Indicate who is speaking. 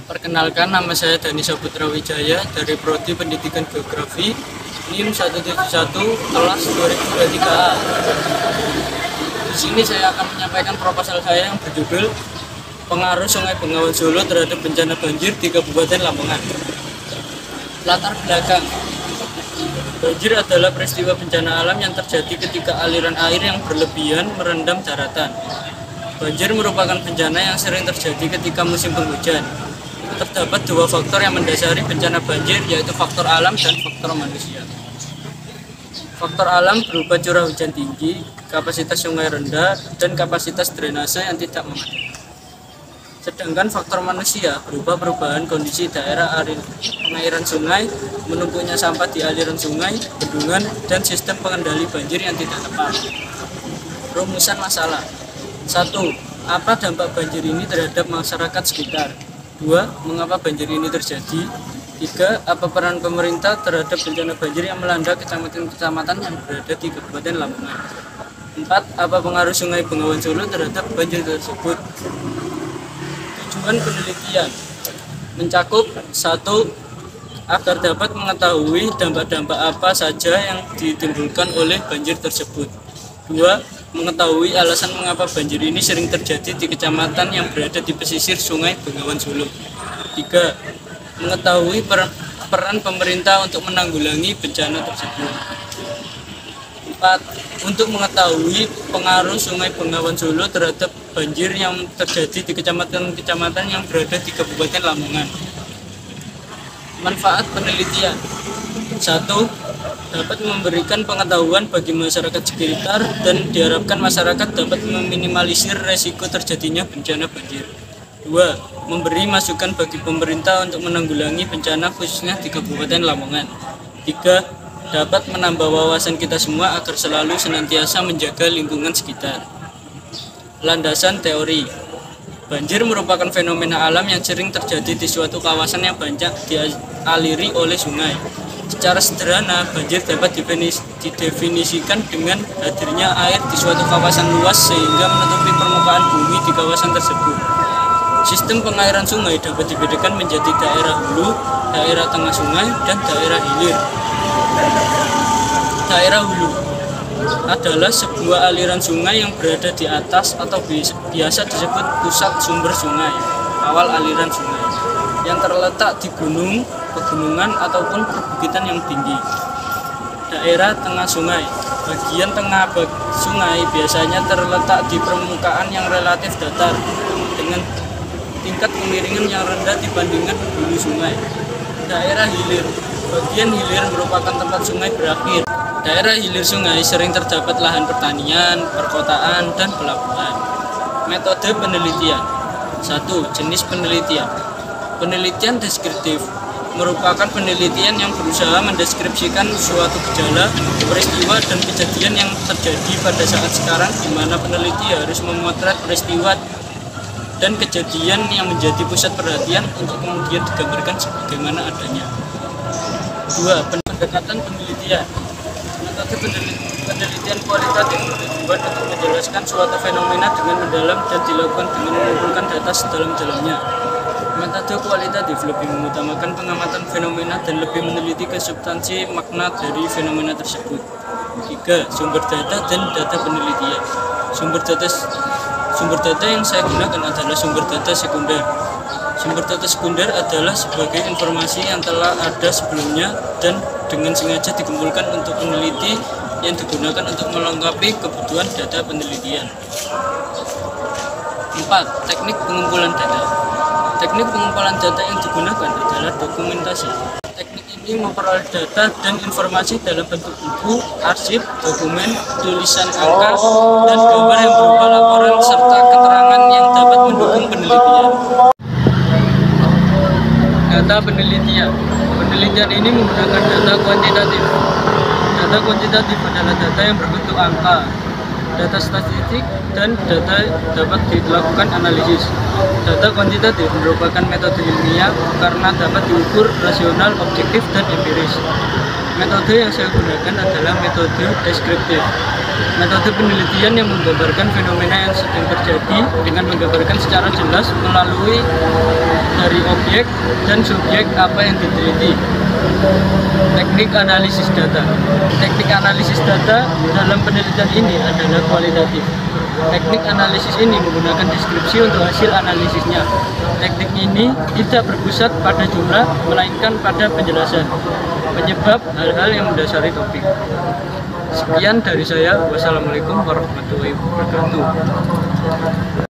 Speaker 1: Perkenalkan, nama saya Dani Saputra Wijaya dari Prodi Pendidikan Geografi NIM 171 kelas 2023A. Di sini saya akan menyampaikan proposal saya yang berjudul Pengaruh Sungai Bengawan Solo terhadap bencana banjir di Kabupaten Lamongan. Latar belakang: banjir adalah peristiwa bencana alam yang terjadi ketika aliran air yang berlebihan merendam daratan. Banjir merupakan bencana yang sering terjadi ketika musim penghujan. Terdapat dua faktor yang mendasari bencana banjir, yaitu faktor alam dan faktor manusia. Faktor alam berupa curah hujan tinggi, kapasitas sungai rendah, dan kapasitas drainase yang tidak memadai. Sedangkan faktor manusia berupa perubahan kondisi daerah pengairan sungai, menumpuknya sampah di aliran sungai, bendungan, dan sistem pengendali banjir yang tidak tepat. Rumusan masalah: 1. Apa dampak banjir ini terhadap masyarakat sekitar? 2. Mengapa banjir ini terjadi? 3. Apa peran pemerintah terhadap bencana banjir yang melanda kecamatan-kecamatan yang berada di Kabupaten Lamongan? 4. Apa pengaruh Sungai Bengawan Solo terhadap banjir tersebut? Tujuan penelitian mencakup: 1. Agar dapat mengetahui dampak-dampak apa saja yang ditimbulkan oleh banjir tersebut. 2. Mengetahui alasan mengapa banjir ini sering terjadi di kecamatan yang berada di pesisir Sungai Bengawan Solo. 3. Mengetahui peran pemerintah untuk menanggulangi bencana tersebut. 4. Untuk mengetahui pengaruh Sungai Bengawan Solo terhadap banjir yang terjadi di kecamatan-kecamatan yang berada di Kabupaten Lamongan. Manfaat penelitian: 1. Dapat memberikan pengetahuan bagi masyarakat sekitar dan diharapkan masyarakat dapat meminimalisir resiko terjadinya bencana banjir. 2. Memberi masukan bagi pemerintah untuk menanggulangi bencana khususnya di Kabupaten Lamongan. 3. Dapat menambah wawasan kita semua agar selalu senantiasa menjaga lingkungan sekitar. Landasan teori: banjir merupakan fenomena alam yang sering terjadi di suatu kawasan yang banyak dialiri oleh sungai. Secara sederhana, banjir dapat didefinisikan dengan hadirnya air di suatu kawasan luas sehingga menutupi permukaan bumi di kawasan tersebut. Sistem pengairan sungai dapat dibedakan menjadi daerah hulu, daerah tengah sungai, dan daerah hilir. Daerah hulu adalah sebuah aliran sungai yang berada di atas atau biasa disebut pusat sumber sungai, awal aliran sungai, yang terletak di gunung, pegunungan, ataupun perbukitan yang tinggi. Daerah tengah sungai: bagian tengah sungai biasanya terletak di permukaan yang relatif datar dengan tingkat kemiringan yang rendah dibandingkan hulu sungai. Daerah hilir: bagian hilir merupakan tempat sungai berakhir. Daerah hilir sungai sering terdapat lahan pertanian, perkotaan, dan pelabuhan. Metode penelitian: 1. Jenis penelitian. Penelitian deskriptif merupakan penelitian yang berusaha mendeskripsikan suatu gejala, peristiwa, dan kejadian yang terjadi pada saat sekarang, di mana peneliti harus memotret peristiwa dan kejadian yang menjadi pusat perhatian untuk kemudian digambarkan sebagaimana adanya. 2. Pendekatan penelitian. Metode penelitian kualitatif bertujuan untuk menjelaskan suatu fenomena dengan mendalam dan dilakukan dengan mengumpulkan data sedalam-dalamnya. Metode kualitatif lebih mengutamakan pengamatan fenomena dan lebih meneliti ke substansi makna dari fenomena tersebut. 3. Sumber data dan data penelitian. Sumber data yang saya gunakan adalah sumber data sekunder. Sumber data sekunder adalah sebagai informasi yang telah ada sebelumnya dan dengan sengaja dikumpulkan untuk peneliti yang digunakan untuk melengkapi kebutuhan data penelitian. 4. Teknik pengumpulan data. Teknik pengumpulan data yang digunakan adalah dokumentasi. Teknik ini memperoleh data dan informasi dalam bentuk buku, arsip, dokumen, tulisan angka, dan gambar yang berupa laporan serta keterangan yang dapat mendukung penelitian. Data penelitian. Penelitian ini menggunakan data kuantitatif. Data kuantitatif adalah data yang berbentuk angka, data statistik, dan data dapat dilakukan analisis. Data kuantitatif merupakan metode ilmiah karena dapat diukur rasional, objektif, dan empiris. Metode yang saya gunakan adalah metode deskriptif. Metode penelitian yang menggambarkan fenomena yang sedang terjadi dengan menggambarkan secara jelas melalui dari objek dan subjek apa yang diteliti. Teknik analisis data. Teknik analisis data dalam penelitian ini adalah kualitatif. Teknik analisis ini menggunakan deskripsi untuk hasil analisisnya. Teknik ini tidak berpusat pada jumlah, melainkan pada penjelasan penyebab hal-hal yang mendasari topik. Sekian dari saya. Wassalamualaikum warahmatullahi wabarakatuh.